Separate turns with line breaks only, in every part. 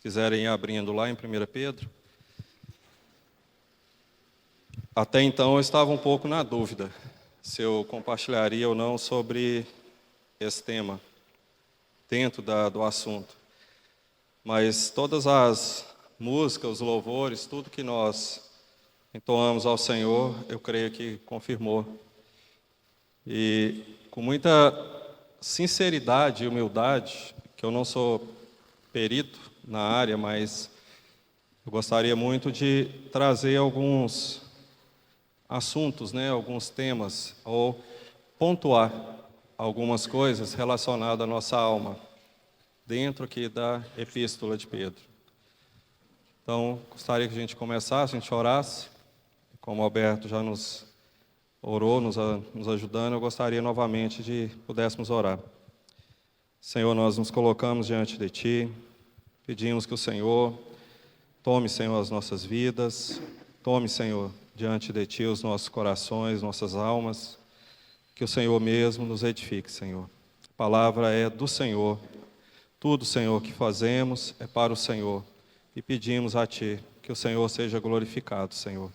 quiserem ir abrindo lá em 1 Pedro. Até então eu estava um pouco na dúvida se eu compartilharia ou não sobre esse tema, dentro do assunto. Mas todas as músicas, os louvores, tudo que nós entoamos ao Senhor, eu creio que confirmou. E com muita sinceridade e humildade, que eu não sou perito na área, mas eu gostaria muito de trazer alguns assuntos, alguns temas, ou pontuar algumas coisas relacionadas à nossa alma, dentro aqui da Epístola de Pedro. Então, gostaria que a gente começasse, a gente orasse, como o Alberto já nos orou, nos ajudando, eu gostaria novamente de pudéssemos orar. Senhor, nós nos colocamos diante de Ti, pedimos que o Senhor tome, Senhor, as nossas vidas, tome, Senhor, diante de Ti os nossos corações, nossas almas, que o Senhor mesmo nos edifique, Senhor. A palavra é do Senhor, tudo, Senhor, que fazemos é para o Senhor, e pedimos a Ti que o Senhor seja glorificado, Senhor.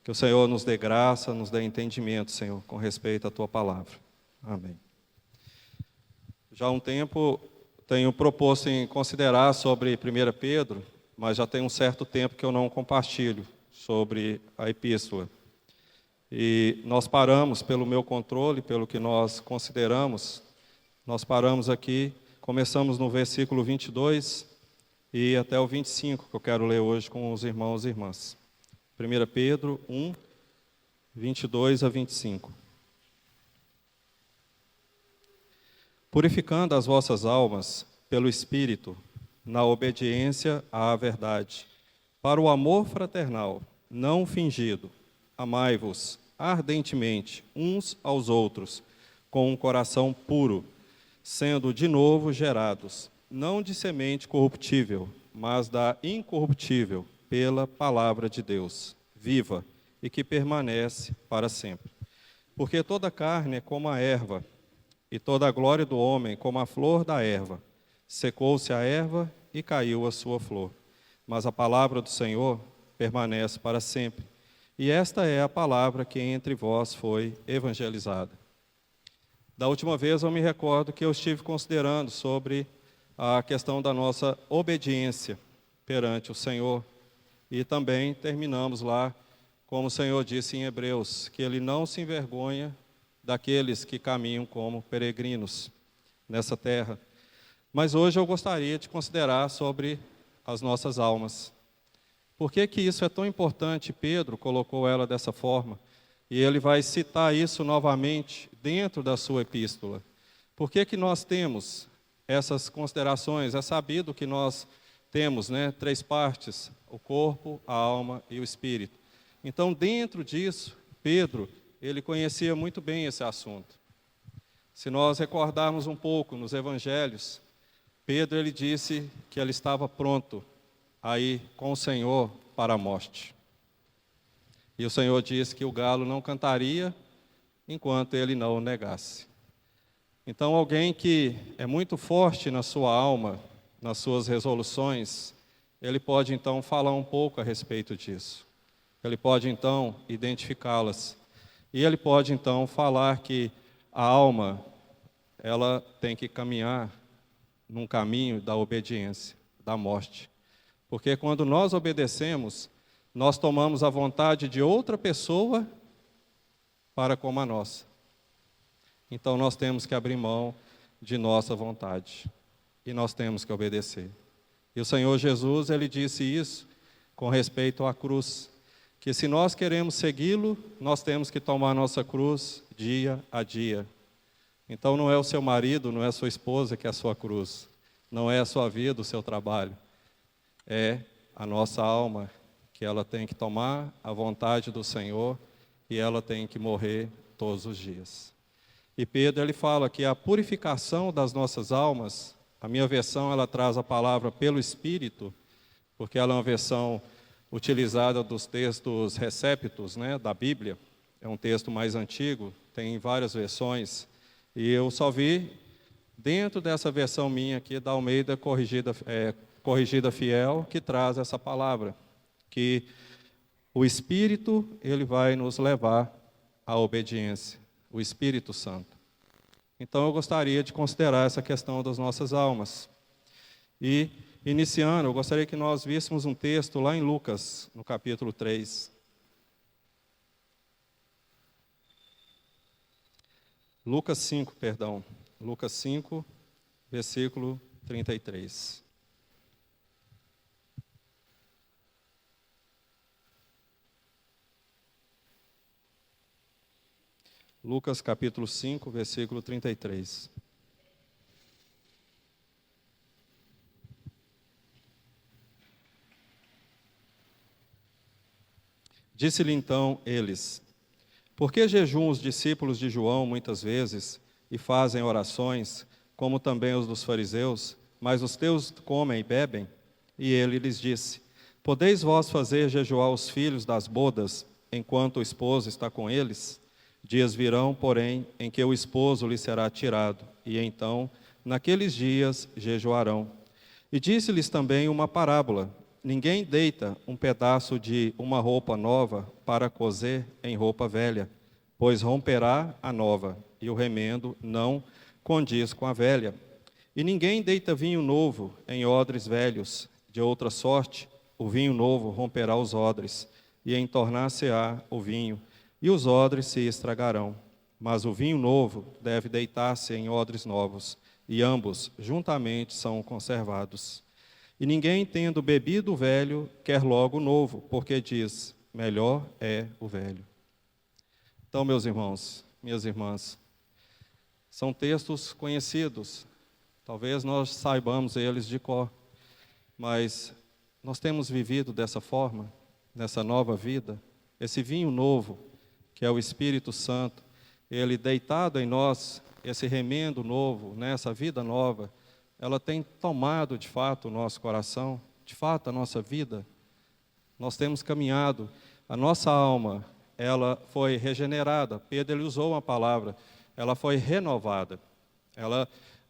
Que o Senhor nos dê graça, nos dê entendimento, Senhor, com respeito à Tua palavra. Amém. Já há um tempo tenho proposto em considerar sobre 1 Pedro, mas já tem um certo tempo que eu não compartilho sobre a epístola. E nós paramos, pelo meu controle, pelo que nós consideramos, nós paramos aqui, começamos no versículo 22 e até o 25, que eu quero ler hoje com os irmãos e irmãs. 1 Pedro 1, 22 a 25. Purificando as vossas almas pelo Espírito, na obediência à verdade, para o amor fraternal, não fingido, amai-vos ardentemente uns aos outros, com um coração puro, sendo de novo gerados, não de semente corruptível, mas da incorruptível, pela palavra de Deus, viva e que permanece para sempre. Porque toda carne é como a erva, e toda a glória do homem como a flor da erva. Secou-se a erva e caiu a sua flor. Mas a palavra do Senhor permanece para sempre. E esta é a palavra que entre vós foi evangelizada. Da última vez eu me recordo que eu estive considerando sobre a questão da nossa obediência perante o Senhor. E também terminamos lá, como o Senhor disse em Hebreus, que Ele não se envergonha daqueles que caminham como peregrinos nessa terra. Mas hoje eu gostaria de considerar sobre as nossas almas. Por que que isso é tão importante? Pedro colocou ela dessa forma, e ele vai citar isso novamente dentro da sua epístola. Por que que nós temos essas considerações? É sabido que nós temos, três partes, o corpo, a alma e o espírito. Então, dentro disso, Pedro, ele conhecia muito bem esse assunto. Se nós recordarmos um pouco nos evangelhos, Pedro, ele disse que ele estava pronto a ir com o Senhor para a morte. E o Senhor disse que o galo não cantaria enquanto ele não o negasse. Então, alguém que é muito forte na sua alma, nas suas resoluções, ele pode então falar um pouco a respeito disso. Ele pode então identificá-las. E ele pode então falar que a alma, ela tem que caminhar num caminho da obediência, da morte. Porque quando nós obedecemos, nós tomamos a vontade de outra pessoa para como a nossa. Então nós temos que abrir mão de nossa vontade. E nós temos que obedecer. E o Senhor Jesus, Ele disse isso com respeito à cruz. Que se nós queremos segui-lo, nós temos que tomar nossa cruz dia a dia. Então não é o seu marido, não é a sua esposa que é a sua cruz. Não é a sua vida, o seu trabalho. É a nossa alma, que ela tem que tomar a vontade do Senhor e ela tem que morrer todos os dias. E Pedro, ele fala que a purificação das nossas almas, a minha versão, ela traz a palavra pelo Espírito, porque ela é uma versão utilizada dos textos recéptos, da Bíblia. É um texto mais antigo, tem várias versões. E eu só vi, dentro dessa versão minha aqui, da Almeida corrigida, Corrigida Fiel, que traz essa palavra, que o Espírito, ele vai nos levar à obediência, o Espírito Santo. Então eu gostaria de considerar essa questão das nossas almas. E, iniciando, eu gostaria que nós víssemos um texto lá em Lucas, no capítulo 3. Lucas 5, perdão. Lucas 5, versículo 33. Lucas capítulo 5, versículo 33. Disse-lhe então eles: por que jejuam os discípulos de João muitas vezes e fazem orações, como também os dos fariseus, mas os teus comem e bebem? E ele lhes disse: podeis vós fazer jejuar os filhos das bodas, enquanto o esposo está com eles? Dias virão, porém, em que o esposo lhe será tirado, e então, naqueles dias, jejuarão. E disse-lhes também uma parábola: ninguém deita um pedaço de uma roupa nova para coser em roupa velha, pois romperá a nova, e o remendo não condiz com a velha. E ninguém deita vinho novo em odres velhos, de outra sorte, o vinho novo romperá os odres, e entornar-se-á o vinho, e os odres se estragarão. Mas o vinho novo deve deitar-se em odres novos, e ambos juntamente são conservados. E ninguém, tendo bebido o velho, quer logo o novo, porque diz: melhor é o velho. Então, meus irmãos, minhas irmãs, são textos conhecidos, talvez nós saibamos eles de cor, mas nós temos vivido dessa forma, nessa nova vida, esse vinho novo, que é o Espírito Santo, ele deitado em nós, esse remendo novo, essa vida nova, ela tem tomado de fato o nosso coração, de fato a nossa vida. Nós temos caminhado, a nossa alma, ela foi regenerada. Pedro, ele usou uma palavra, ela foi renovada.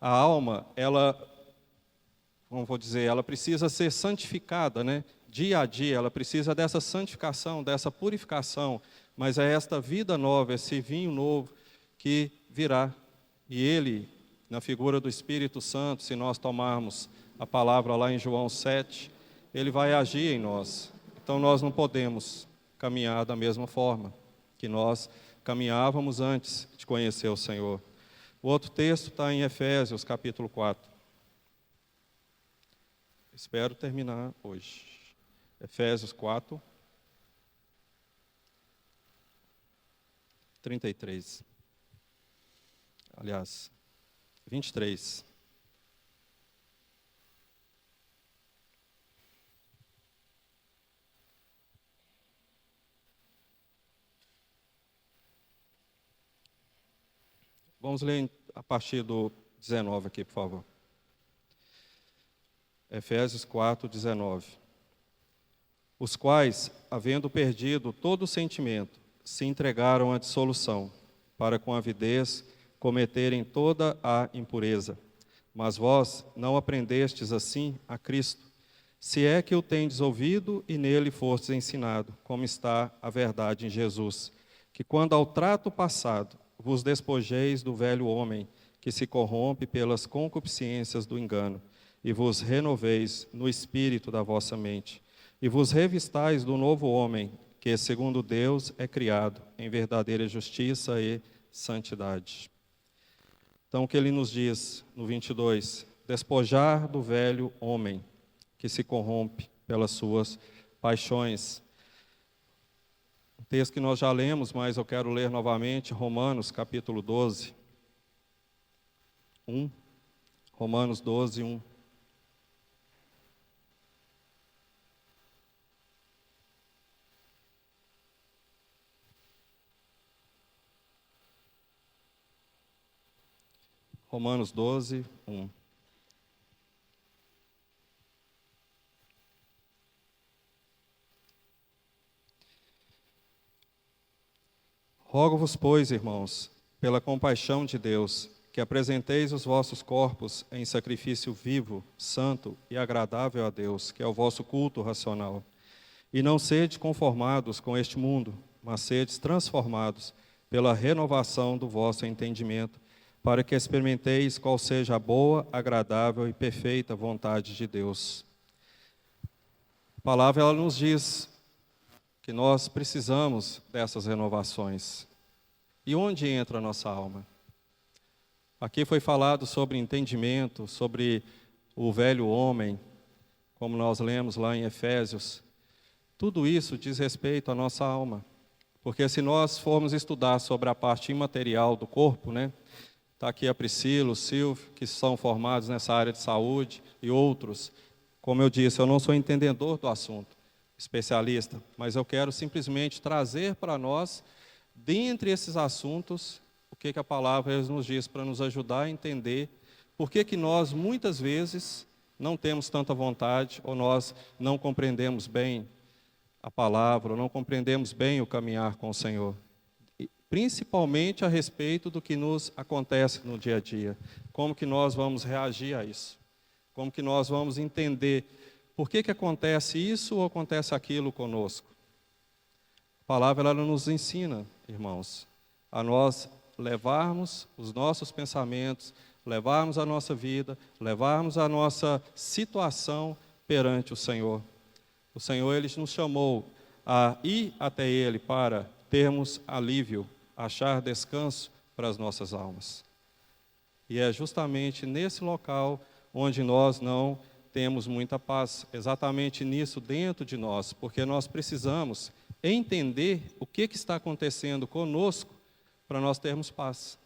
A alma, como vou dizer, ela precisa ser santificada, dia a dia, ela precisa dessa santificação, dessa purificação, mas é esta vida nova, esse vinho novo que virá. E ele, na figura do Espírito Santo, se nós tomarmos a palavra lá em João 7, ele vai agir em nós. Então nós não podemos caminhar da mesma forma que nós caminhávamos antes de conhecer o Senhor. O outro texto está em Efésios, capítulo 4. Espero terminar hoje. Efésios 4, 33. Aliás, 23. Vamos ler a partir do 19 aqui, por favor. Efésios 4, 19. Os quais, havendo perdido todo o sentimento, se entregaram à dissolução, para com avidez cometerem toda a impureza. Mas vós não aprendestes assim a Cristo, se é que o tendes ouvido e nele fostes ensinado, como está a verdade em Jesus, que quando ao trato passado vos despojeis do velho homem, que se corrompe pelas concupiscências do engano, e vos renoveis no espírito da vossa mente, e vos revistais do novo homem, que segundo Deus é criado em verdadeira justiça e santidade. Então, o que ele nos diz no 22? Despojar do velho homem, que se corrompe pelas suas paixões. Um texto que nós já lemos, mas eu quero ler novamente, Romanos capítulo 12, 1. Romanos 12, 1. Romanos 12, 1. Rogo-vos, pois, irmãos, pela compaixão de Deus, que apresenteis os vossos corpos em sacrifício vivo, santo e agradável a Deus, que é o vosso culto racional. E não sedes conformados com este mundo, mas sedes transformados pela renovação do vosso entendimento, para que experimenteis qual seja a boa, agradável e perfeita vontade de Deus. A palavra ela nos diz que nós precisamos dessas renovações. E onde entra a nossa alma? Aqui foi falado sobre entendimento, sobre o velho homem, como nós lemos lá em Efésios. Tudo isso diz respeito à nossa alma. Porque se nós formos estudar sobre a parte imaterial do corpo, né? Está aqui a Priscila, o Silvio, que são formados nessa área de saúde, e outros. Como eu disse, eu não sou entendedor do assunto, especialista, mas eu quero simplesmente trazer para nós, dentre esses assuntos, o que a palavra nos diz para nos ajudar a entender por que nós, muitas vezes, não temos tanta vontade, ou nós não compreendemos bem a palavra, ou não compreendemos bem o caminhar com o Senhor. Principalmente a respeito do que nos acontece no dia a dia. Como que nós vamos reagir a isso? Como que nós vamos entender por que acontece isso ou acontece aquilo conosco? A palavra ela nos ensina, irmãos, a nós levarmos os nossos pensamentos, levarmos a nossa vida, levarmos a nossa situação perante o Senhor. O Senhor ele nos chamou a ir até Ele para termos alívio, achar descanso para as nossas almas. E é justamente nesse local onde nós não temos muita paz, exatamente nisso dentro de nós, porque nós precisamos entender o que está acontecendo conosco para nós termos paz.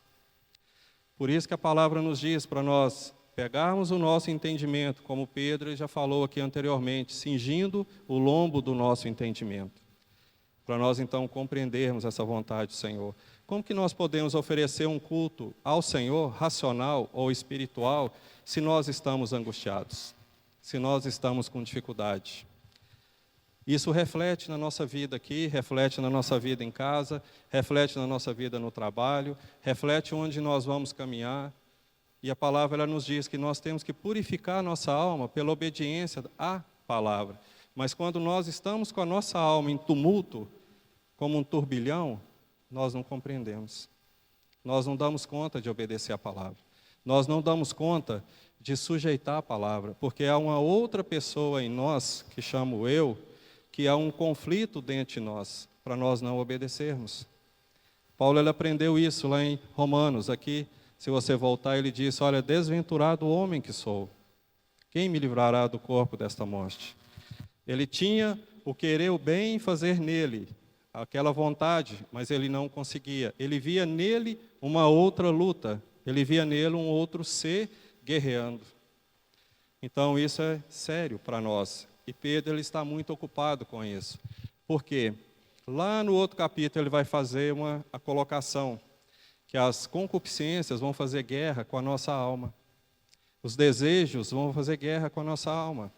Por isso que a palavra nos diz para nós pegarmos o nosso entendimento, como Pedro já falou aqui anteriormente, cingindo o lombo do nosso entendimento, para nós então compreendermos essa vontade do Senhor. Como que nós podemos oferecer um culto ao Senhor, racional ou espiritual, se nós estamos angustiados, se nós estamos com dificuldade? Isso reflete na nossa vida aqui, reflete na nossa vida em casa, reflete na nossa vida no trabalho, reflete onde nós vamos caminhar. E a palavra ela nos diz que nós temos que purificar a nossa alma pela obediência à palavra. Mas quando nós estamos com a nossa alma em tumulto, como um turbilhão, nós não compreendemos. Nós não damos conta de obedecer a palavra. Nós não damos conta de sujeitar a palavra, porque há uma outra pessoa em nós, que chamo eu, que há um conflito dentro de nós, para nós não obedecermos. Paulo ele aprendeu isso lá em Romanos, aqui, se você voltar, ele diz, olha, desventurado homem que sou, quem me livrará do corpo desta morte? Ele tinha o querer o bem e fazer nele, aquela vontade, mas ele não conseguia. Ele via nele uma outra luta, ele via nele um outro ser guerreando. Então isso é sério para nós. E Pedro ele está muito ocupado com isso. Por quê? Lá no outro capítulo ele vai fazer a colocação que as concupiscências vão fazer guerra com a nossa alma. Os desejos vão fazer guerra com a nossa alma.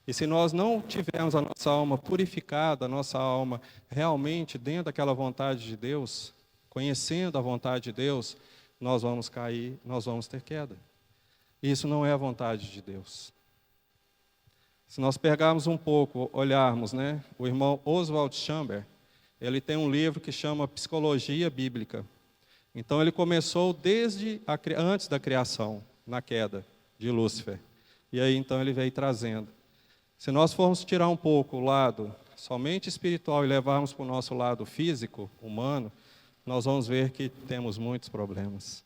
E se nós não tivermos a nossa alma purificada, a nossa alma realmente dentro daquela vontade de Deus, conhecendo a vontade de Deus, nós vamos cair, nós vamos ter queda. Isso não é a vontade de Deus. Se nós pegarmos um pouco, olharmos, né, o irmão Oswald Chambers, ele tem um livro que chama Psicologia Bíblica. Então ele começou desde antes da criação, na queda de Lúcifer. E aí então ele veio trazendo. Se nós formos tirar um pouco o lado somente espiritual e levarmos para o nosso lado físico, humano, nós vamos ver que temos muitos problemas.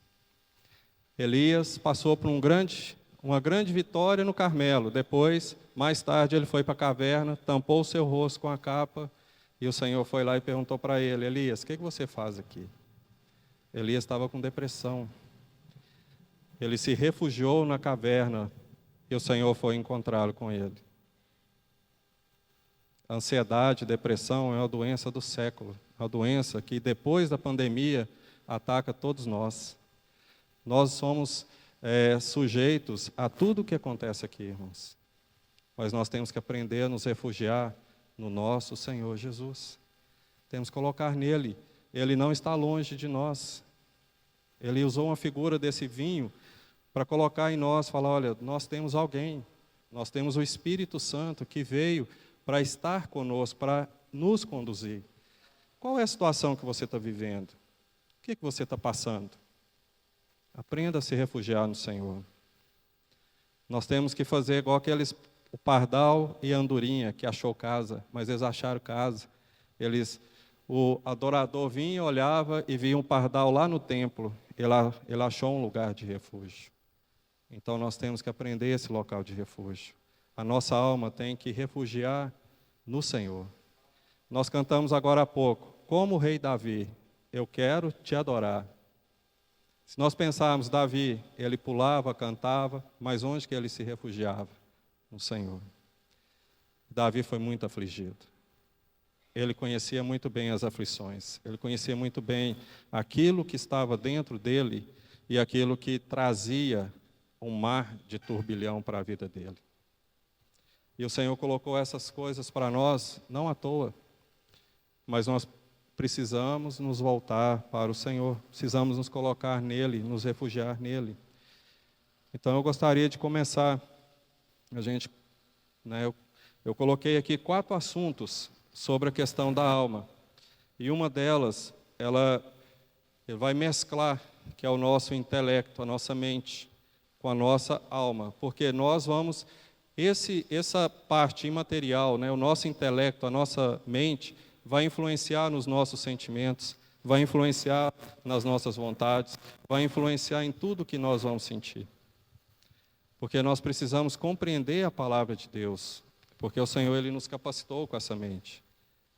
Elias passou por uma grande vitória no Carmelo. Depois, mais tarde, ele foi para a caverna, tampou o seu rosto com a capa, e o Senhor foi lá e perguntou para ele, Elias, o que você faz aqui? Elias estava com depressão. Ele se refugiou na caverna, e o Senhor foi encontrá-lo com ele. A ansiedade, depressão é uma doença do século, uma doença que depois da pandemia ataca todos nós. Nós somos sujeitos a tudo o que acontece aqui, irmãos. Mas nós temos que aprender a nos refugiar no nosso Senhor Jesus. Temos que colocar nele. Ele não está longe de nós. Ele usou uma figura desse vinho para colocar em nós, falar, olha, nós temos alguém, nós temos o Espírito Santo que veio para estar conosco, para nos conduzir. Qual é a situação que você está vivendo? O que você está passando? Aprenda a se refugiar no Senhor. Nós temos que fazer igual aqueles, o pardal e a andorinha, que achou casa, mas eles acharam casa. O adorador vinha, olhava e via um pardal lá no templo. Ele achou um lugar de refúgio. Então nós temos que aprender esse local de refúgio. A nossa alma tem que refugiar no Senhor. Nós cantamos agora há pouco, como o rei Davi, eu quero te adorar. Se nós pensarmos, Davi, ele pulava, cantava, mas onde que ele se refugiava? No Senhor. Davi foi muito afligido. Ele conhecia muito bem as aflições. Ele conhecia muito bem aquilo que estava dentro dele e aquilo que trazia um mar de turbilhão para a vida dele. E o Senhor colocou essas coisas para nós, não à toa, mas nós precisamos nos voltar para o Senhor, precisamos nos colocar nele, nos refugiar nele. Então eu gostaria de começar, eu coloquei aqui 4 assuntos sobre a questão da alma, e uma delas, ele vai mesclar, que é o nosso intelecto, a nossa mente, com a nossa alma, porque nós vamos, essa parte imaterial, o nosso intelecto, a nossa mente, vai influenciar nos nossos sentimentos, vai influenciar nas nossas vontades, vai influenciar em tudo que nós vamos sentir. Porque nós precisamos compreender a palavra de Deus, porque o Senhor ele nos capacitou com essa mente.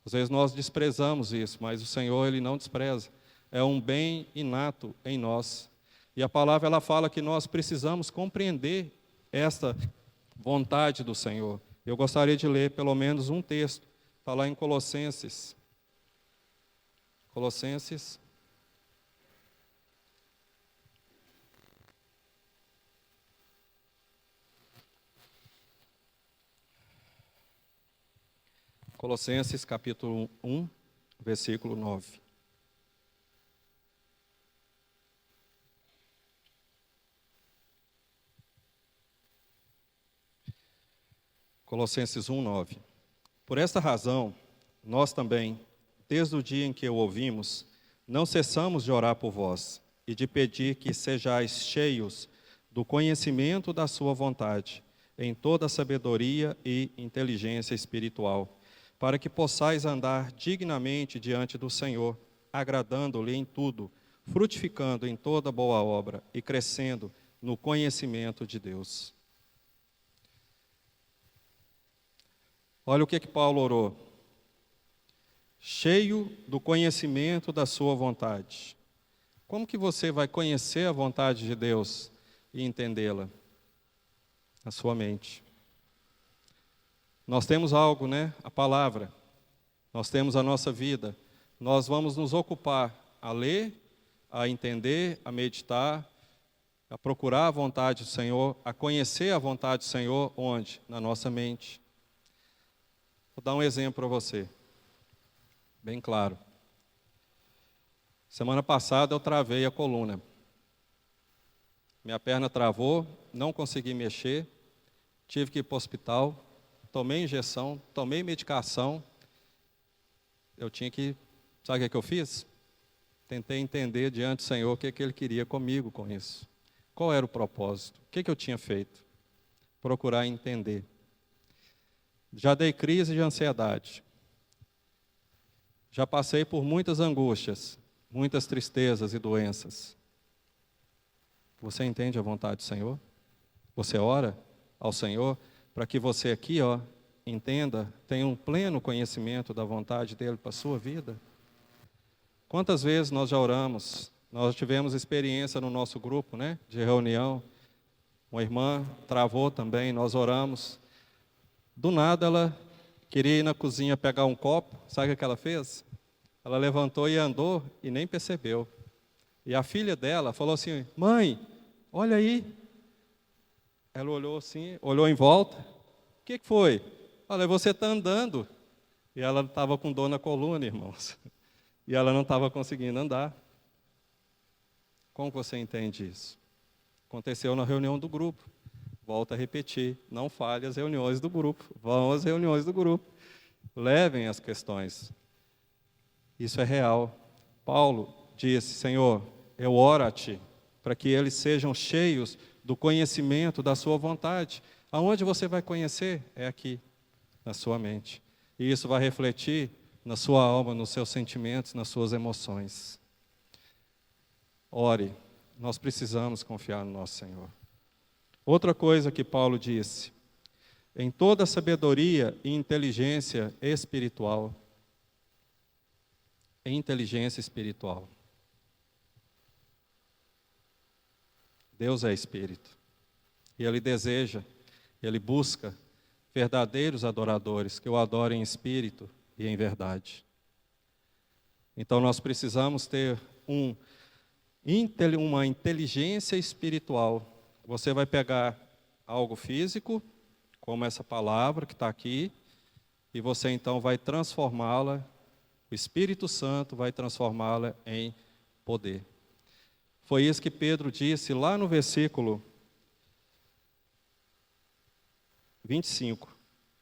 Às vezes nós desprezamos isso, mas o Senhor ele não despreza. É um bem inato em nós. E a palavra ela fala que nós precisamos compreender esta vontade do Senhor. Eu gostaria de ler pelo menos um texto. Está lá em Colossenses. Colossenses. Colossenses capítulo 1, versículo 9. Colossenses 1, 9. Por esta razão, nós também, desde o dia em que o ouvimos, não cessamos de orar por vós e de pedir que sejais cheios do conhecimento da sua vontade, em toda sabedoria e inteligência espiritual, para que possais andar dignamente diante do Senhor, agradando-lhe em tudo, frutificando em toda boa obra e crescendo no conhecimento de Deus. Olha o que Paulo orou. Cheio do conhecimento da sua vontade. Como que você vai conhecer a vontade de Deus e entendê-la? Na sua mente. Nós temos algo, a palavra. Nós temos a nossa vida. Nós vamos nos ocupar a ler, a entender, a meditar, a procurar a vontade do Senhor, a conhecer a vontade do Senhor, onde? Na nossa mente. Vou dar um exemplo para você, bem claro. Semana passada eu travei a coluna. Minha perna travou, não consegui mexer, tive que ir para o hospital, tomei injeção, tomei medicação. Eu tinha que, sabe o que eu fiz? Tentei entender diante do Senhor o que Ele queria comigo com isso. Qual era o propósito? O que eu tinha feito? Procurar entender. Já dei crise de ansiedade. Já passei por muitas angústias, muitas tristezas e doenças. Você entende a vontade do Senhor? Você ora ao Senhor para que você aqui, entenda, tenha um pleno conhecimento da vontade dEle para a sua vida? Quantas vezes nós já oramos? Nós tivemos experiência no nosso grupo, de reunião. Uma irmã travou também, nós oramos. Do nada ela queria ir na cozinha pegar um copo, sabe o que ela fez? Ela levantou e andou e nem percebeu. E a filha dela falou assim, mãe, olha aí. Ela olhou assim, olhou em volta. O que foi? Olha, você está andando. E ela estava com dor na coluna, irmãos. E ela não estava conseguindo andar. Como você entende isso? Aconteceu na reunião do grupo. Volto a repetir, não falhe as reuniões do grupo. Vão às reuniões do grupo. Levem as questões. Isso é real. Paulo disse, Senhor, eu oro a Ti, para que eles sejam cheios do conhecimento da Sua vontade. Aonde você vai conhecer? É aqui, na sua mente. E isso vai refletir na sua alma, nos seus sentimentos, nas suas emoções. Ore, nós precisamos confiar no nosso Senhor. Outra coisa que Paulo disse, em toda sabedoria e inteligência espiritual. Inteligência espiritual. Deus é espírito. E Ele deseja, Ele busca verdadeiros adoradores, que o adorem em espírito e em verdade. Então nós precisamos ter uma inteligência espiritual. Você vai pegar algo físico, como essa palavra que está aqui, e você então vai transformá-la, o Espírito Santo vai transformá-la em poder. Foi isso que Pedro disse lá no versículo 25.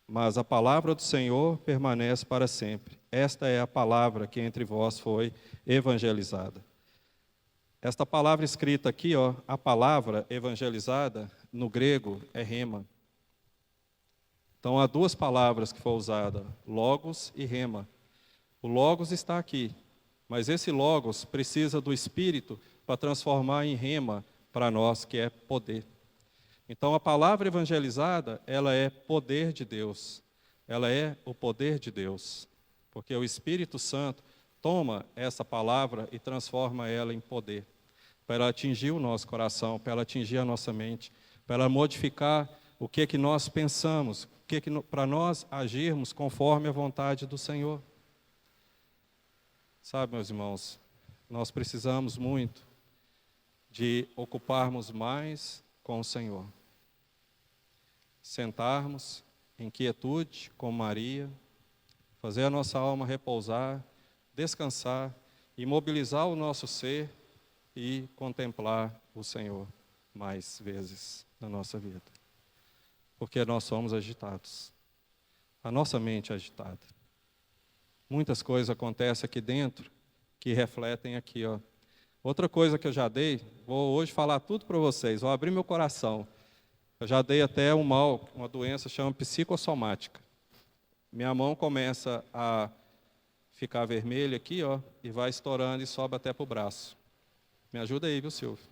Mas a palavra do Senhor permanece para sempre. Esta é a palavra que entre vós foi evangelizada. Esta palavra escrita aqui, a palavra evangelizada, no grego é rema. Então há duas palavras que foram usadas, logos e rema. O logos está aqui, mas esse logos precisa do Espírito para transformar em rema para nós, que é poder. Então a palavra evangelizada, ela é poder de Deus. Ela é o poder de Deus. Porque o Espírito Santo toma essa palavra e transforma ela em poder. Para ela atingir o nosso coração, para ela atingir a nossa mente, para ela modificar o que nós pensamos, para nós agirmos conforme a vontade do Senhor. Sabe, meus irmãos, nós precisamos muito de ocuparmos mais com o Senhor. Sentarmos em quietude com Maria, fazer a nossa alma repousar, descansar, imobilizar o nosso ser e contemplar o Senhor mais vezes na nossa vida. Porque nós somos agitados. A nossa mente é agitada. Muitas coisas acontecem aqui dentro que refletem aqui, Outra coisa que eu já dei, vou hoje falar tudo para vocês, vou abrir meu coração. Eu já dei até um mal, uma doença chama psicossomática. Minha mão começa a ficar vermelha aqui, e vai estourando e sobe até para o braço. Me ajuda aí, viu, Silvio?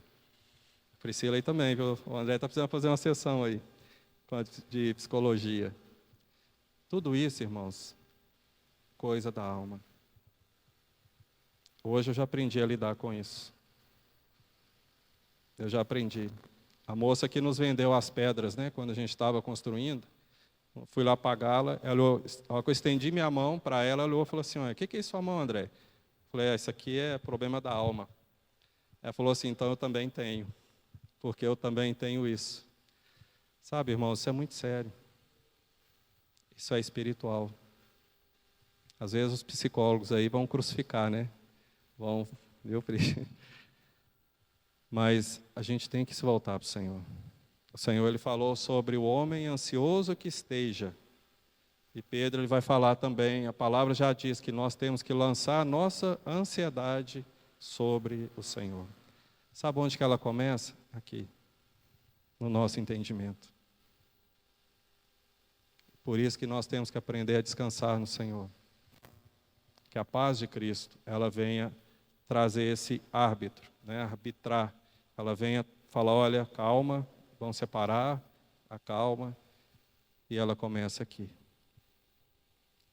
Priscila aí também, viu? O André está precisando fazer uma sessão aí de psicologia. Tudo isso, irmãos, coisa da alma. Hoje eu já aprendi a lidar com isso. Eu já aprendi. A moça que nos vendeu as pedras, quando a gente estava construindo, fui lá pagá-la, ela, eu estendi minha mão para ela, ela olhou e falou assim, o que é isso sua mão, André? Eu falei, isso aqui é problema da alma. Ela falou assim, então eu também tenho, porque eu também tenho isso. Sabe, irmão, isso é muito sério. Isso é espiritual. Às vezes os psicólogos aí vão crucificar, Vão, viu, Pri? Mas a gente tem que se voltar para o Senhor. O Senhor, Ele falou sobre o homem ansioso que esteja. E Pedro, ele vai falar também, a palavra já diz que nós temos que lançar a nossa ansiedade sobre o Senhor. Sabe onde que ela começa? Aqui, no nosso entendimento. Por isso que nós temos que aprender a descansar no Senhor. Que a paz de Cristo, ela venha trazer esse árbitro, arbitrar. Ela venha falar, olha, calma, vamos separar, acalma, e ela começa aqui.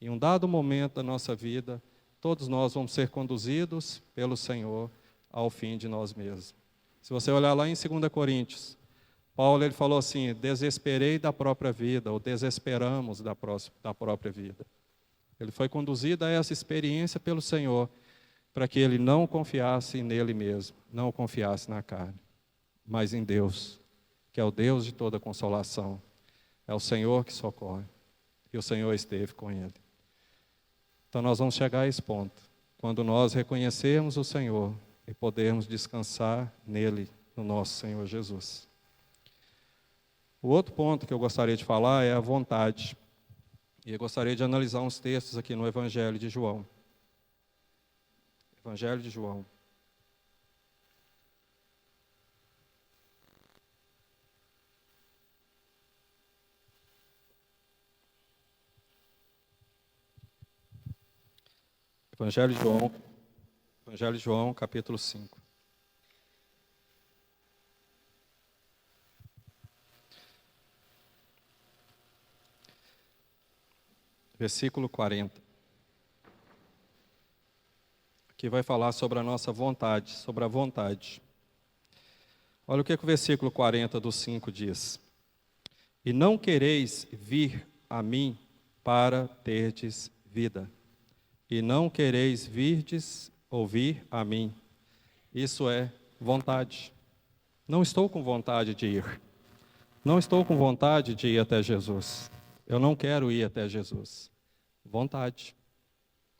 Em um dado momento da nossa vida, todos nós vamos ser conduzidos pelo Senhor ao fim de nós mesmos. Se você olhar lá em 2 Coríntios, Paulo ele falou assim, desesperei da própria vida, ou desesperamos da própria vida. Ele foi conduzido a essa experiência pelo Senhor, para que ele não confiasse nele mesmo, não confiasse na carne, mas em Deus, que é o Deus de toda consolação. É o Senhor que socorre, e o Senhor esteve com ele. Então nós vamos chegar a esse ponto, quando nós reconhecermos o Senhor e podermos descansar nele, no nosso Senhor Jesus. O outro ponto que eu gostaria de falar é a vontade. E eu gostaria de analisar uns textos aqui no Evangelho de João. Evangelho de João. Evangelho de João, capítulo 5. Versículo 40. Aqui vai falar sobre a nossa vontade, sobre a vontade. Olha o que o versículo 40 do 5 diz. E não quereis vir a mim para terdes vida. E não quereis virdes ouvir a mim. Isso é vontade. Não estou com vontade de ir. Não estou com vontade de ir até Jesus. Eu não quero ir até Jesus. Vontade.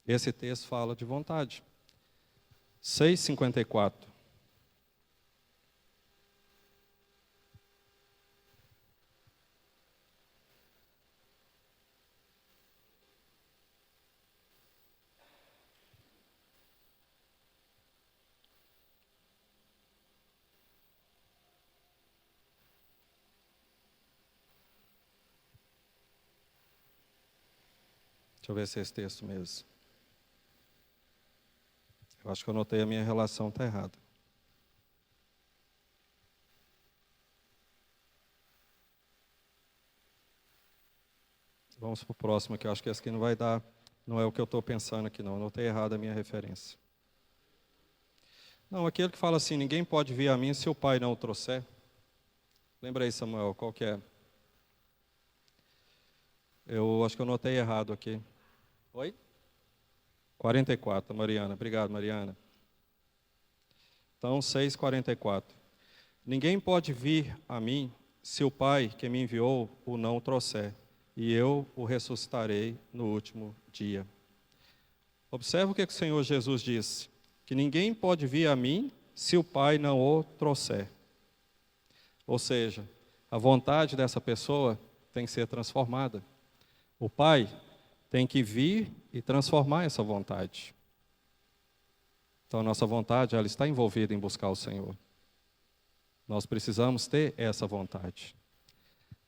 Esse texto fala de vontade. 6,54. Deixa eu ver se é esse texto mesmo. Eu acho que eu notei a minha relação está errada. Vamos para o próximo aqui. Eu acho que esse aqui não vai dar. Não é o que eu estou pensando aqui, não. Eu notei errado a minha referência. Não, aquele que fala assim, ninguém pode vir a mim se o Pai não o trouxer. Lembra aí, Samuel, qual que é? Eu acho que eu notei errado aqui. Oi? 44, Mariana. Obrigado, Mariana. Então, 6,44. Ninguém pode vir a mim se o Pai que me enviou o não trouxer, e eu o ressuscitarei no último dia. Observe o que o Senhor Jesus disse, que ninguém pode vir a mim se o Pai não o trouxer. Ou seja, a vontade dessa pessoa tem que ser transformada. O Pai tem que vir e transformar essa vontade. Então, a nossa vontade, ela está envolvida em buscar o Senhor. Nós precisamos ter essa vontade.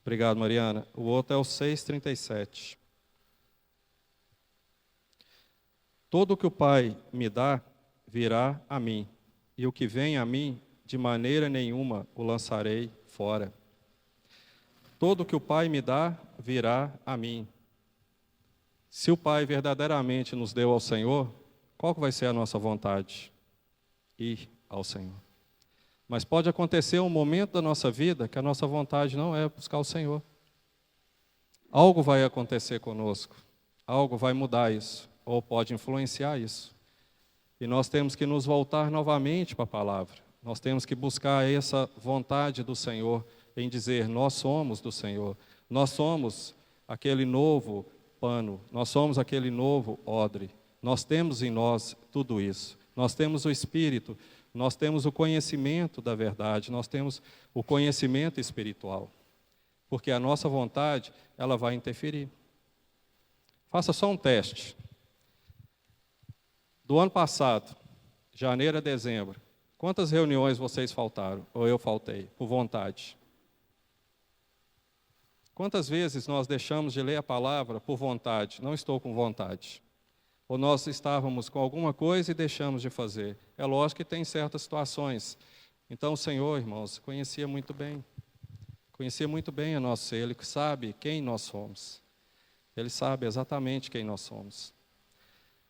Obrigado, Mariana. O outro é o 6,37. Todo o que o Pai me dá, virá a mim. E o que vem a mim, de maneira nenhuma o lançarei fora. Todo o que o Pai me dá, virá a mim. Se o Pai verdadeiramente nos deu ao Senhor, qual que vai ser a nossa vontade? Ir ao Senhor. Mas pode acontecer um momento da nossa vida que a nossa vontade não é buscar o Senhor. Algo vai acontecer conosco, algo vai mudar isso, ou pode influenciar isso. E nós temos que nos voltar novamente para a palavra. Nós temos que buscar essa vontade do Senhor em dizer, nós somos do Senhor. Nós somos aquele novo pano, nós somos aquele novo odre. Nós temos em nós tudo isso. Nós temos o Espírito, nós temos o conhecimento da verdade, nós temos o conhecimento espiritual. Porque a nossa vontade, ela vai interferir. Faça só um teste. Do ano passado, janeiro a dezembro, quantas reuniões vocês faltaram, ou eu faltei, por vontade? Quantas vezes nós deixamos de ler a palavra por vontade? Não estou com vontade. Ou nós estávamos com alguma coisa e deixamos de fazer. É lógico que tem certas situações. Então o Senhor, irmãos, conhecia muito bem a nosso ser. Ele sabe quem nós somos. Ele sabe exatamente quem nós somos.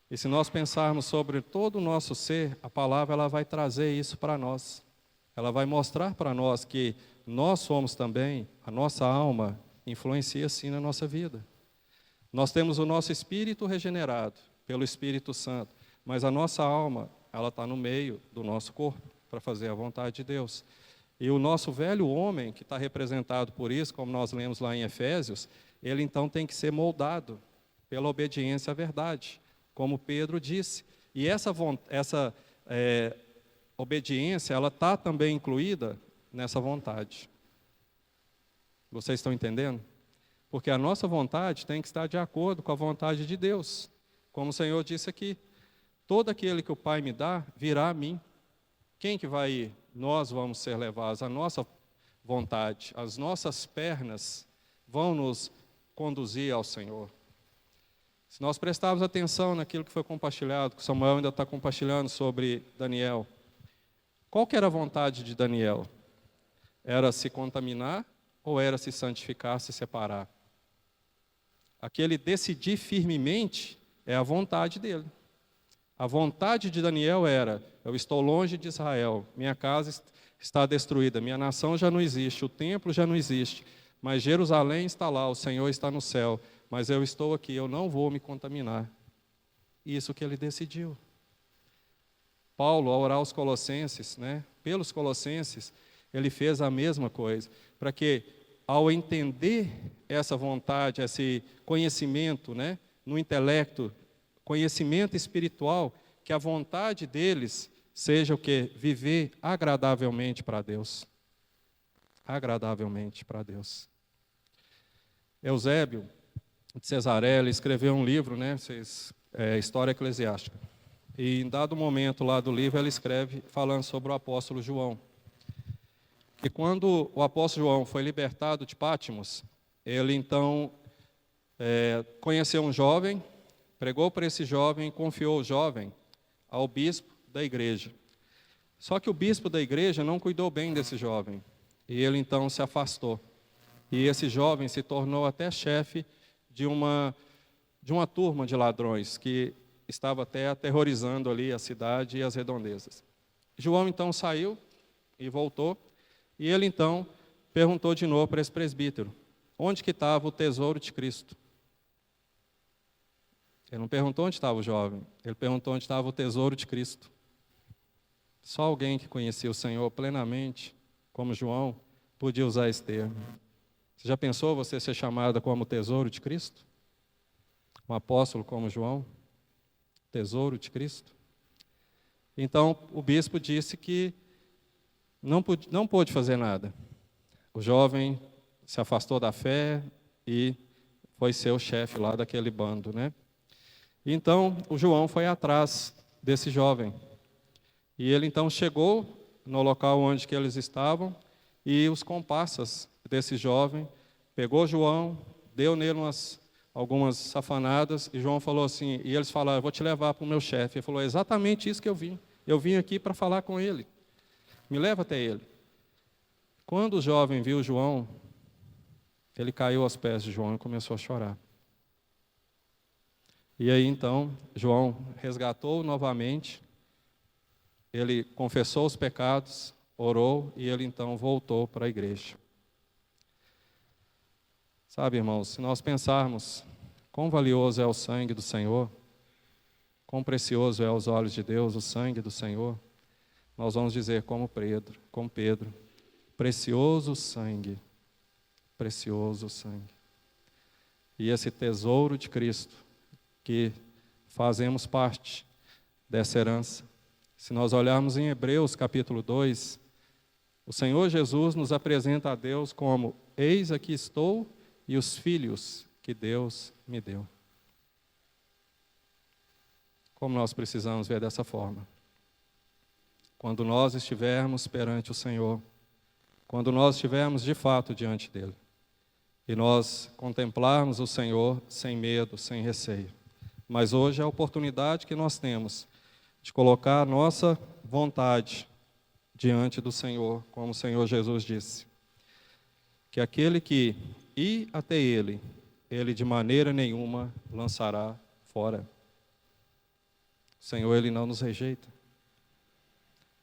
E se nós pensarmos sobre todo o nosso ser, a palavra ela vai trazer isso para nós. Ela vai mostrar para nós que nós somos também, a nossa alma influencia sim na nossa vida. Nós temos o nosso espírito regenerado pelo Espírito Santo, mas a nossa alma, ela está no meio do nosso corpo para fazer a vontade de Deus. E o nosso velho homem, que está representado por isso, como nós lemos lá em Efésios, ele então tem que ser moldado pela obediência à verdade, como Pedro disse. E obediência, ela está também incluída nessa vontade. Vocês estão entendendo? Porque a nossa vontade tem que estar de acordo com a vontade de Deus. Como o Senhor disse aqui, todo aquele que o Pai me dá, virá a mim. Quem que vai ir? Nós vamos ser levados, a nossa vontade, as nossas pernas vão nos conduzir ao Senhor. Se nós prestarmos atenção naquilo que foi compartilhado, que Samuel ainda está compartilhando sobre Daniel, qual que era a vontade de Daniel? Era se contaminar ou era se santificar, se separar? Aquele decidir firmemente é a vontade dele. A vontade de Daniel era: eu estou longe de Israel, minha casa está destruída, minha nação já não existe, o templo já não existe, mas Jerusalém está lá, o Senhor está no céu, mas eu estou aqui, eu não vou me contaminar. Isso que ele decidiu. Paulo, ao orar aos Colossenses, pelos Colossenses, ele fez a mesma coisa, para que, ao entender essa vontade, esse conhecimento, no intelecto, conhecimento espiritual, que a vontade deles seja o quê? Viver agradavelmente para Deus. Agradavelmente para Deus. Eusébio de Cesareia escreveu um livro, História Eclesiástica. E em dado momento lá do livro, ele escreve falando sobre o apóstolo João. E quando o apóstolo João foi libertado de Patmos, ele então conheceu um jovem, pregou para esse jovem e confiou o jovem ao bispo da igreja. Só que o bispo da igreja não cuidou bem desse jovem. E ele então se afastou. E esse jovem se tornou até chefe de uma turma de ladrões que estava até aterrorizando ali a cidade e as redondezas. João então saiu e voltou. E ele então perguntou de novo para esse presbítero: onde que estava o tesouro de Cristo? Ele não perguntou onde estava o jovem, ele perguntou onde estava o tesouro de Cristo. Só alguém que conhecia o Senhor plenamente, como João, podia usar esse termo. Você já pensou você ser chamada como tesouro de Cristo? Um apóstolo como João? Tesouro de Cristo? Então, o bispo disse que não pôde fazer nada. O jovem se afastou da fé e foi ser o chefe lá daquele bando, Então, o João foi atrás desse jovem. E ele então chegou no local onde que eles estavam, e os comparsas desse jovem pegou João, deu nele algumas safanadas, e João falou assim, e eles falaram: eu vou te levar para o meu chefe. Ele falou: é exatamente isso que eu vim. Eu vim aqui para falar com ele. Me leva até ele. Quando o jovem viu João, ele caiu aos pés de João e começou a chorar. E aí então, João resgatou novamente, ele confessou os pecados, orou, e ele então voltou para a igreja. Sabe, irmãos, se nós pensarmos quão valioso é o sangue do Senhor, quão precioso é aos olhos de Deus o sangue do Senhor, nós vamos dizer como Pedro, precioso sangue, precioso sangue. E esse tesouro de Cristo, que fazemos parte dessa herança. Se nós olharmos em Hebreus capítulo 2, o Senhor Jesus nos apresenta a Deus como: eis aqui estou e os filhos que Deus me deu. Como nós precisamos ver dessa forma. Quando nós estivermos perante o Senhor, quando nós estivermos de fato diante dEle, e nós contemplarmos o Senhor sem medo, sem receio. Mas hoje é a oportunidade que nós temos de colocar a nossa vontade diante do Senhor, como o Senhor Jesus disse. Que aquele que ir até Ele, Ele de maneira nenhuma lançará fora. O Senhor, Ele não nos rejeita.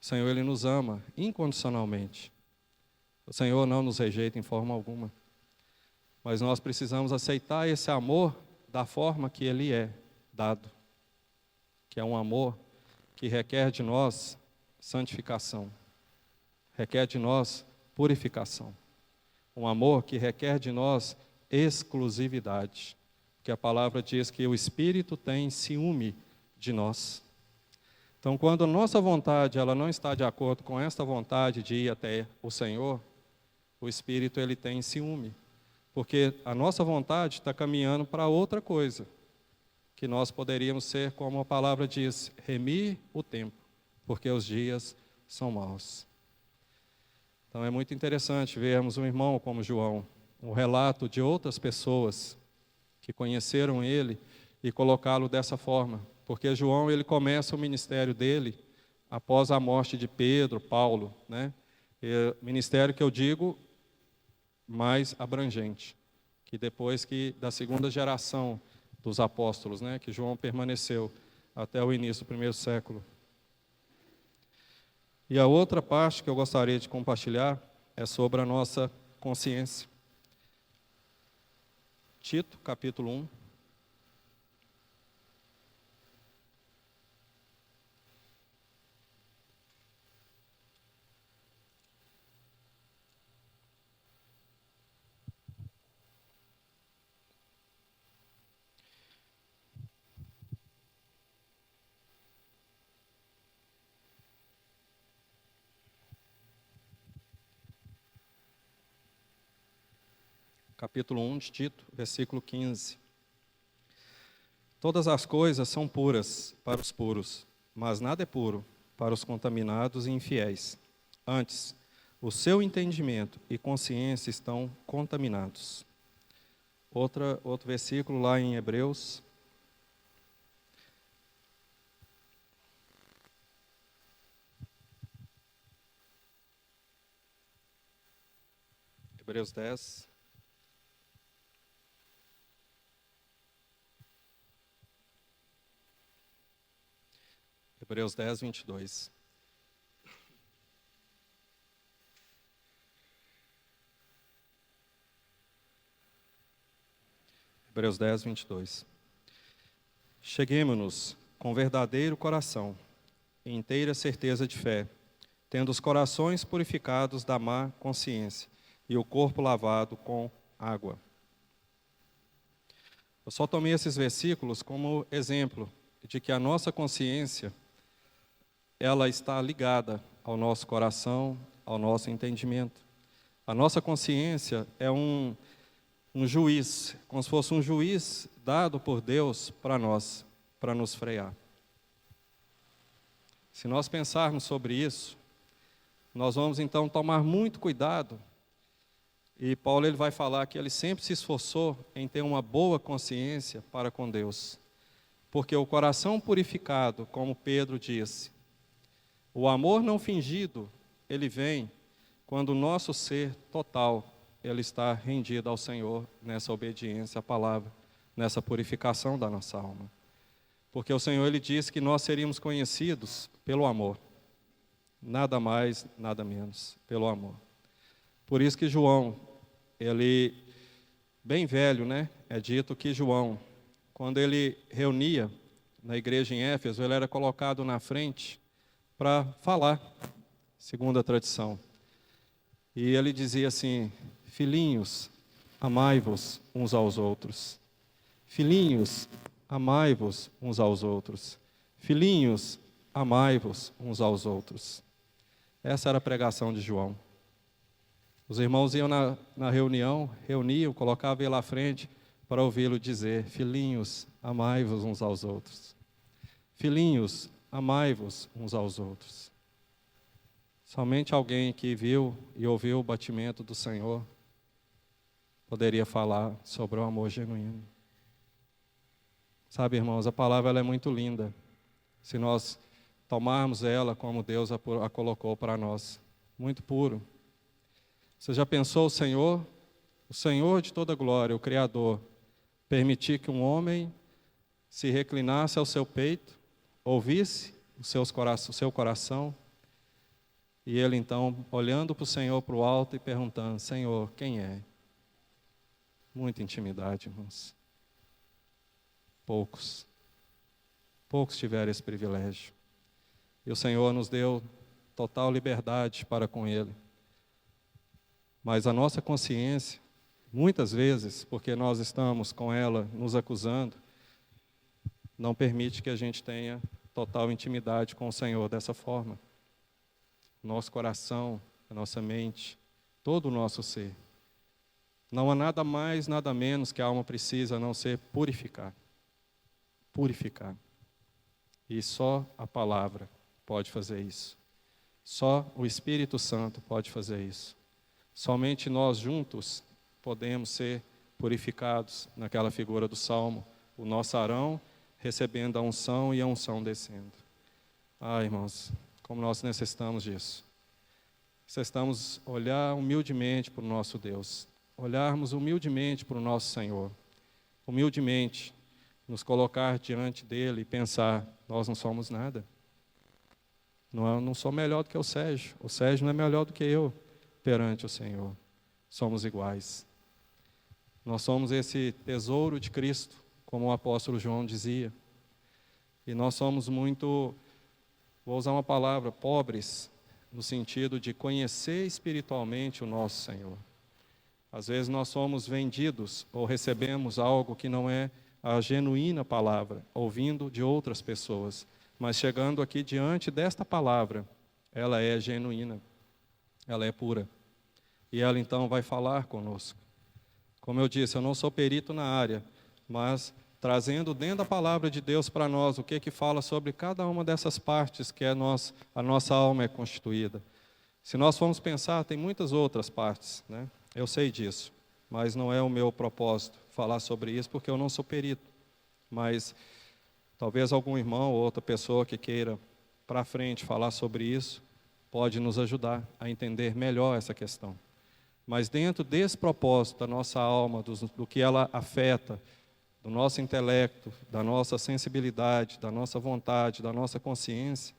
O Senhor, Ele nos ama incondicionalmente. O Senhor não nos rejeita em forma alguma. Mas nós precisamos aceitar esse amor da forma que Ele é dado. Que é um amor que requer de nós santificação. Requer de nós purificação. Um amor que requer de nós exclusividade. Porque a palavra diz que o Espírito tem ciúme de nós. Então, quando a nossa vontade ela não está de acordo com esta vontade de ir até o Senhor, o Espírito ele tem ciúme, porque a nossa vontade está caminhando para outra coisa, que nós poderíamos ser, como a palavra diz, remir o tempo, porque os dias são maus. Então é muito interessante vermos um irmão como João, um relato de outras pessoas que conheceram ele e colocá-lo dessa forma, porque João ele começa o ministério dele após a morte de Pedro, Paulo, né? Ministério que eu digo mais abrangente, que depois que da segunda geração dos apóstolos, né, que João permaneceu até o início do primeiro século. E a outra parte que eu gostaria de compartilhar é sobre a nossa consciência. Tito, capítulo 1. Capítulo 1 de Tito, versículo 15. Todas as coisas são puras para os puros, mas nada é puro para os contaminados e infiéis. Antes, o seu entendimento e consciência estão contaminados. Outro versículo lá em Hebreus. Hebreus 10. Hebreus 10, 22. Hebreus 10, 22. Cheguemo-nos com verdadeiro coração, e inteira certeza de fé, tendo os corações purificados da má consciência e o corpo lavado com água. Eu só tomei esses versículos como exemplo de que a nossa consciência ela está ligada ao nosso coração, ao nosso entendimento. A nossa consciência é um juiz, como se fosse um juiz dado por Deus para nós, para nos frear. Se nós pensarmos sobre isso, nós vamos então tomar muito cuidado. E Paulo ele vai falar que ele sempre se esforçou em ter uma boa consciência para com Deus. Porque o coração purificado, como Pedro disse, o amor não fingido, ele vem quando o nosso ser total, ele está rendido ao Senhor nessa obediência à palavra, nessa purificação da nossa alma. Porque o Senhor, ele disse que nós seríamos conhecidos pelo amor. Nada mais, nada menos, pelo amor. Por isso que João, ele, bem velho, né? É dito que João, quando ele reunia na igreja em Éfeso, ele era colocado na frente para falar, segundo a tradição. E ele dizia assim: filhinhos, amai-vos uns aos outros. Filhinhos, amai-vos uns aos outros. Filhinhos, amai-vos uns aos outros. Essa era a pregação de João. Os irmãos iam na reunião, reuniam, colocavam ele à frente para ouvi-lo dizer: filhinhos, amai-vos uns aos outros. Filhinhos, amai-vos uns aos outros. Somente alguém que viu e ouviu o batimento do Senhor poderia falar sobre o amor genuíno. Sabe, irmãos, a palavra ela é muito linda, se nós tomarmos ela como Deus a colocou para nós, muito puro. Você já pensou o Senhor de toda glória, o Criador, permitir que um homem se reclinasse ao seu peito, ouvisse o seu coração, e ele então, olhando para o Senhor para o alto e perguntando: Senhor, quem é? Muita intimidade, irmãos. Poucos tiveram esse privilégio. E o Senhor nos deu total liberdade para com Ele. Mas a nossa consciência, muitas vezes, porque nós estamos com ela nos acusando, não permite que a gente tenha total intimidade com o Senhor dessa forma. Nosso coração, a nossa mente, todo o nosso ser. Não há nada mais, nada menos que a alma precisa a não ser purificar. Purificar. E só a palavra pode fazer isso. Só o Espírito Santo pode fazer isso. Somente nós juntos podemos ser purificados naquela figura do Salmo. O nosso Arão recebendo a unção e a unção descendo. Ah, irmãos, como nós necessitamos disso. Necessitamos olhar humildemente para o nosso Deus. Olharmos humildemente para o nosso Senhor. Humildemente nos colocar diante dele e pensar, nós não somos nada. Não sou melhor do que o Sérgio não é melhor do que eu perante o Senhor. Somos iguais. Nós somos esse tesouro de Cristo, como o apóstolo João dizia. E nós somos muito, vou usar uma palavra, pobres, no sentido de conhecer espiritualmente o nosso Senhor. Às vezes nós somos vendidos ou recebemos algo que não é a genuína palavra, ouvindo de outras pessoas. Mas chegando aqui diante desta palavra, ela é genuína, ela é pura. E ela então vai falar conosco. Como eu disse, eu não sou perito na área, mas trazendo dentro da palavra de Deus para nós o que fala sobre cada uma dessas partes que a nossa alma é constituída. Se nós formos pensar, tem muitas outras partes, né? Eu sei disso, mas não é o meu propósito falar sobre isso, porque eu não sou perito. Mas talvez algum irmão ou outra pessoa que queira para frente falar sobre isso, pode nos ajudar a entender melhor essa questão. Mas dentro desse propósito da nossa alma, do que ela afeta, do nosso intelecto, da nossa sensibilidade, da nossa vontade, da nossa consciência,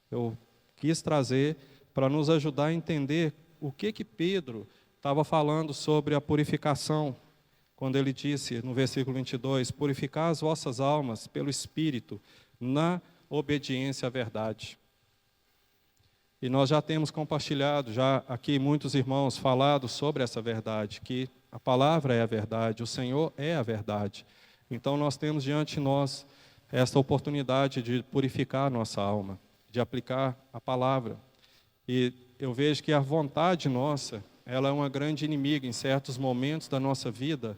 eu quis trazer para nos ajudar a entender o que Pedro estava falando sobre a purificação, quando ele disse no versículo 22, purificar as vossas almas pelo Espírito, na obediência à verdade. E nós já temos compartilhado, já aqui muitos irmãos falado sobre essa verdade, que a palavra é a verdade, o Senhor é a verdade. Então nós temos diante de nós esta oportunidade de purificar a nossa alma, de aplicar a palavra. E eu vejo que a vontade nossa, ela é uma grande inimiga em certos momentos da nossa vida,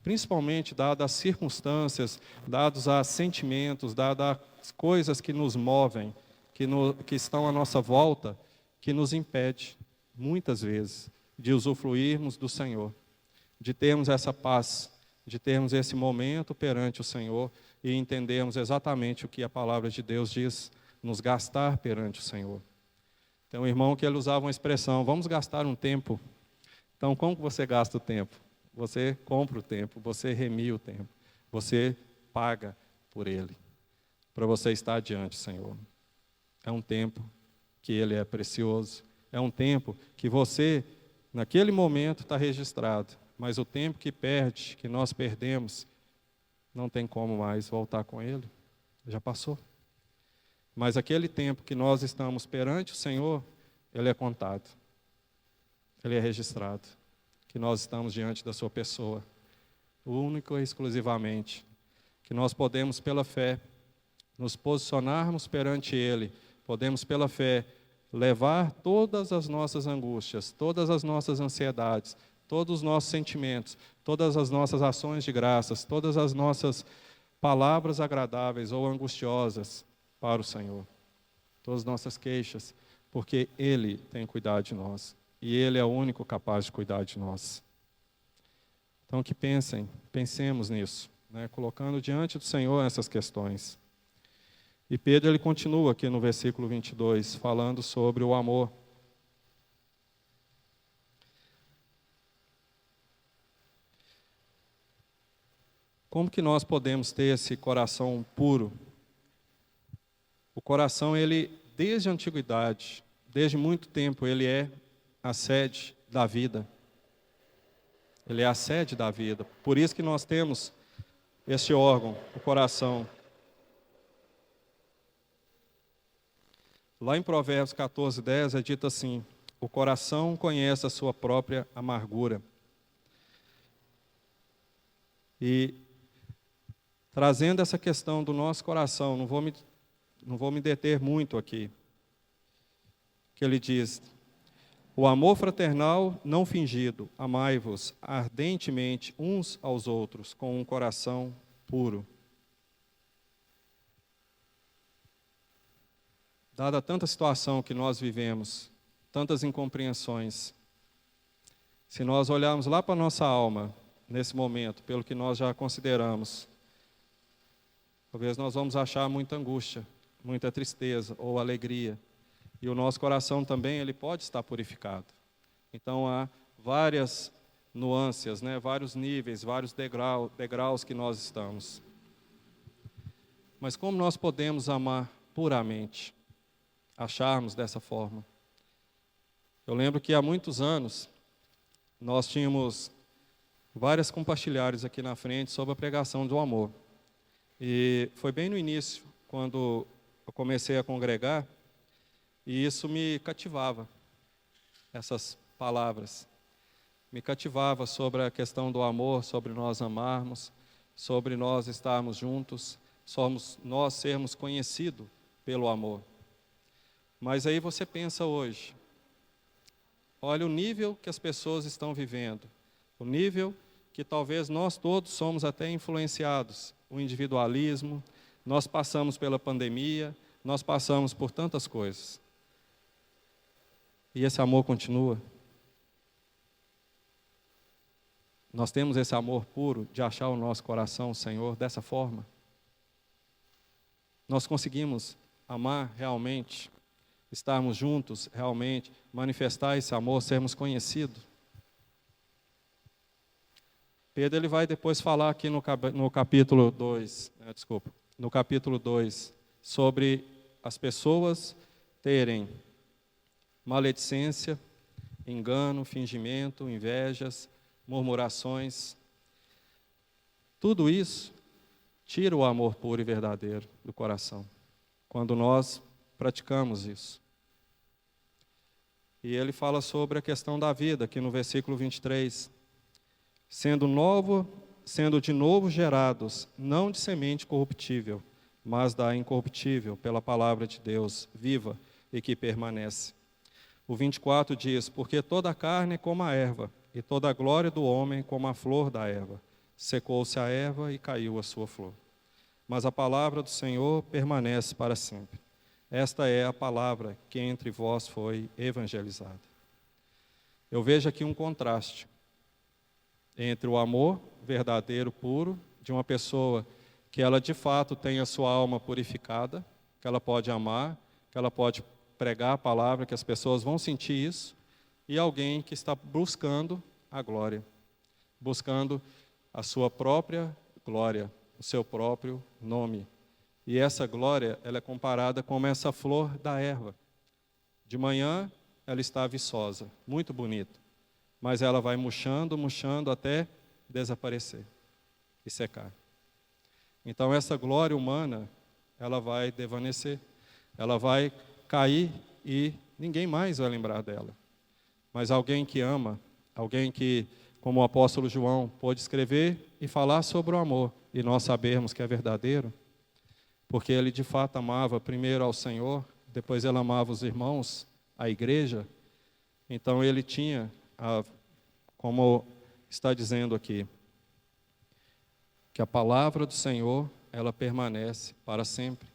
principalmente dadas as circunstâncias, dados a sentimentos, dadas as coisas que nos movem, que estão à nossa volta, que nos impede, muitas vezes, de usufruirmos do Senhor, de termos essa paz, de termos esse momento perante o Senhor e entendermos exatamente o que a palavra de Deus diz, nos gastar perante o Senhor. Tem um irmão que ele usava uma expressão, vamos gastar um tempo. Então, como que você gasta o tempo? Você compra o tempo, você remia o tempo, você paga por ele, para você estar diante do Senhor. É um tempo que ele é precioso, é um tempo que você, naquele momento, está registrado, mas o tempo que perde, que nós perdemos, não tem como mais voltar com ele, já passou. Mas aquele tempo que nós estamos perante o Senhor, ele é contado, ele é registrado, que nós estamos diante da sua pessoa, único e exclusivamente, que nós podemos pela fé nos posicionarmos perante ele, podemos pela fé levar todas as nossas angústias, todas as nossas ansiedades, todos os nossos sentimentos, todas as nossas ações de graças, todas as nossas palavras agradáveis ou angustiosas para o Senhor, todas as nossas queixas, porque ele tem cuidado de nós. E ele é o único capaz de cuidar de nós. Então que pensemos nisso, né? Colocando diante do Senhor essas questões. E Pedro ele continua aqui no versículo 22, falando sobre o amor. Como que nós podemos ter esse coração puro? O coração, ele, desde a antiguidade, desde muito tempo, ele é a sede da vida. Ele é a sede da vida. Por isso que nós temos este órgão, o coração. Lá em Provérbios 14:10 é dito assim: o coração conhece a sua própria amargura. E trazendo essa questão do nosso coração, não vou me não vou me deter muito aqui, que ele diz: o amor fraternal não fingido, amai-vos ardentemente uns aos outros, com um coração puro. Dada tanta situação que nós vivemos, tantas incompreensões, se nós olharmos lá para a nossa alma, nesse momento, pelo que nós já consideramos, talvez nós vamos achar muita angústia, muita tristeza ou alegria. E o nosso coração também, ele pode estar purificado. Então, há várias nuances, né? Vários níveis, vários degraus que nós estamos. Mas como nós podemos amar puramente? Acharmos dessa forma? Eu lembro que há muitos anos, nós tínhamos várias compartilhares aqui na frente sobre a pregação do amor. E foi bem no início, quando eu comecei a congregar, e isso me cativava, essas palavras. Me cativava sobre a questão do amor, sobre nós amarmos, sobre nós estarmos juntos, nós sermos conhecidos pelo amor. Mas aí você pensa hoje, olha o nível que as pessoas estão vivendo, o nível que talvez nós todos somos até influenciados, o individualismo, nós passamos pela pandemia, nós passamos por tantas coisas. E esse amor continua. Nós temos esse amor puro de achar o nosso coração, Senhor, dessa forma. Nós conseguimos amar realmente, estarmos juntos realmente, manifestar esse amor, sermos conhecidos. Pedro ele vai depois falar aqui no capítulo 2, no capítulo 2, sobre as pessoas terem maledicência, engano, fingimento, invejas, murmurações. Tudo isso tira o amor puro e verdadeiro do coração, quando nós praticamos isso. E ele fala sobre a questão da vida, aqui no versículo 23. Sendo de novo gerados, não de semente corruptível, mas da incorruptível, pela palavra de Deus, viva e que permanece. O 24 diz: porque toda a carne é como a erva, e toda a glória do homem como a flor da erva. Secou-se a erva e caiu a sua flor. Mas a palavra do Senhor permanece para sempre. Esta é a palavra que entre vós foi evangelizada. Eu vejo aqui um contraste entre o amor verdadeiro, puro, de uma pessoa que ela de fato tem a sua alma purificada, que ela pode amar, que ela pode pregar a palavra, que as pessoas vão sentir isso, e alguém que está buscando a glória, buscando a sua própria glória, o seu próprio nome. E essa glória, ela é comparada como essa flor da erva. De manhã, ela está viçosa, muito bonita, mas ela vai murchando, murchando até desaparecer e secar. Então essa glória humana, ela vai desvanecer, ela vai cair e ninguém mais vai lembrar dela. Mas alguém que ama, alguém que, como o apóstolo João, pôde escrever e falar sobre o amor, e nós sabemos que é verdadeiro, porque ele de fato amava primeiro ao Senhor, depois ele amava os irmãos, a igreja, então ele tinha, como está dizendo aqui, que a palavra do Senhor, ela permanece para sempre.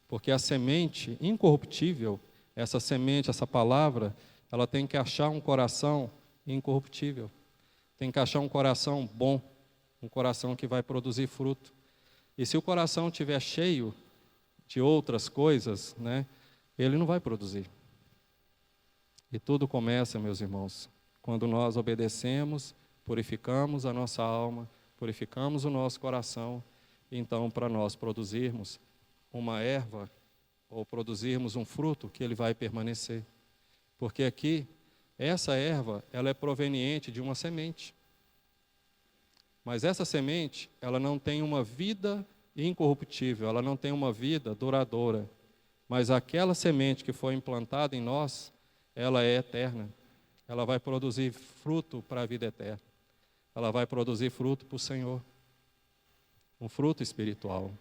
Porque a semente incorruptível, essa semente, essa palavra, ela tem que achar um coração incorruptível. Tem que achar um coração bom, um coração que vai produzir fruto. E se o coração estiver cheio de outras coisas, né, ele não vai produzir. E tudo começa, meus irmãos, quando nós obedecemos, purificamos a nossa alma, purificamos o nosso coração, então para nós produzirmos uma erva ou produzirmos um fruto que ele vai permanecer. Porque aqui, essa erva, ela é proveniente de uma semente. Mas essa semente, ela não tem uma vida incorruptível, ela não tem uma vida duradoura. Mas aquela semente que foi implantada em nós, ela é eterna. Ela vai produzir fruto para a vida eterna. Ela vai produzir fruto para o Senhor. Um fruto espiritual.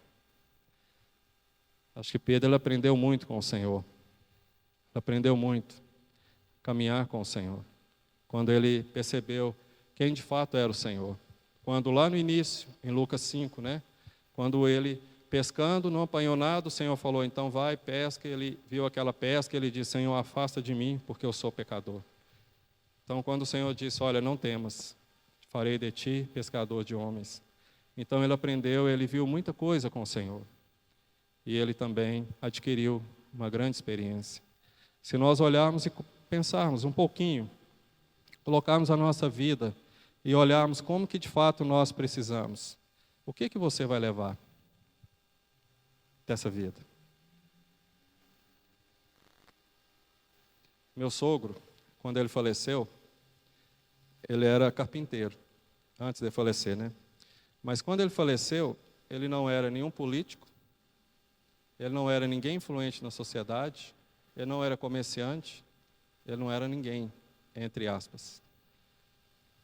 Acho que Pedro ele aprendeu muito com o Senhor. Ele aprendeu muito a caminhar com o Senhor. Quando ele percebeu quem de fato era o Senhor. Quando lá no início, em Lucas 5, né? Quando ele pescando, não apanhou nada, o Senhor falou, então vai, pesca. Ele viu aquela pesca, ele disse, Senhor, afasta de mim, porque eu sou pecador. Então, quando o Senhor disse, olha, não temas, farei de ti pescador de homens. Então, ele aprendeu, ele viu muita coisa com o Senhor. E ele também adquiriu uma grande experiência. Se nós olharmos e pensarmos um pouquinho, colocarmos a nossa vida e olharmos como que de fato nós precisamos, o que você vai levar dessa vida? Meu sogro, quando ele faleceu, ele era carpinteiro, antes de falecer, né? Mas quando ele faleceu, ele não era nenhum político, ele não era ninguém influente na sociedade, ele não era comerciante, ele não era ninguém, entre aspas.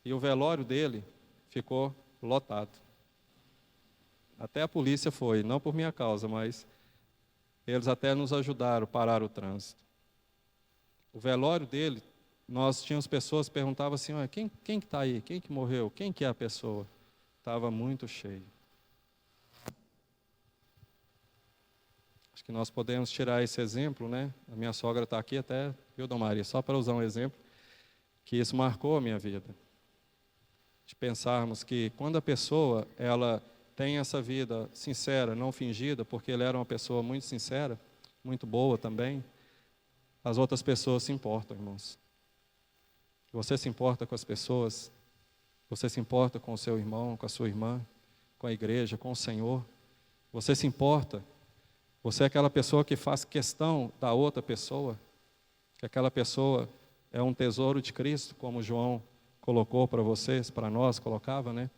E o velório dele ficou lotado. Até a polícia foi, não por minha causa, mas eles até nos ajudaram a parar o trânsito. O velório dele, nós tínhamos pessoas que perguntavam assim, quem que está aí? Quem que morreu? Quem que é a pessoa? Estava muito cheio. Acho que nós podemos tirar esse exemplo, né? A minha sogra está aqui até, viu, Dona Maria? Só para usar um exemplo, que isso marcou a minha vida. De pensarmos que quando a pessoa, ela tem essa vida sincera, não fingida, porque ele era uma pessoa muito sincera, muito boa também, as outras pessoas se importam, irmãos. Você se importa com as pessoas, você se importa com o seu irmão, com a sua irmã, com a igreja, com o Senhor. Você se importa, você é aquela pessoa que faz questão da outra pessoa, que aquela pessoa é um tesouro de Cristo, como João colocou para vocês, para nós colocava, né?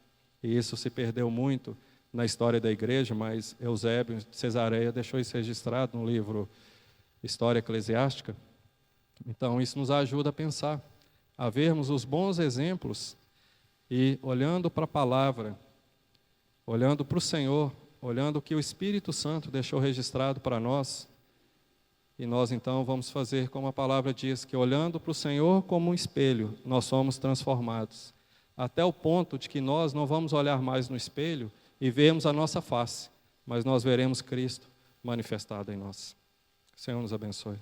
E isso se perdeu muito na história da igreja, mas Eusébio de Cesareia deixou isso registrado no livro História Eclesiástica. Então isso nos ajuda a pensar, a vermos os bons exemplos e olhando para a palavra, olhando para o Senhor, olhando o que o Espírito Santo deixou registrado para nós, e nós então vamos fazer como a palavra diz, que olhando para o Senhor como um espelho, nós somos transformados, até o ponto de que nós não vamos olhar mais no espelho e vermos a nossa face, mas nós veremos Cristo manifestado em nós. O Senhor nos abençoe.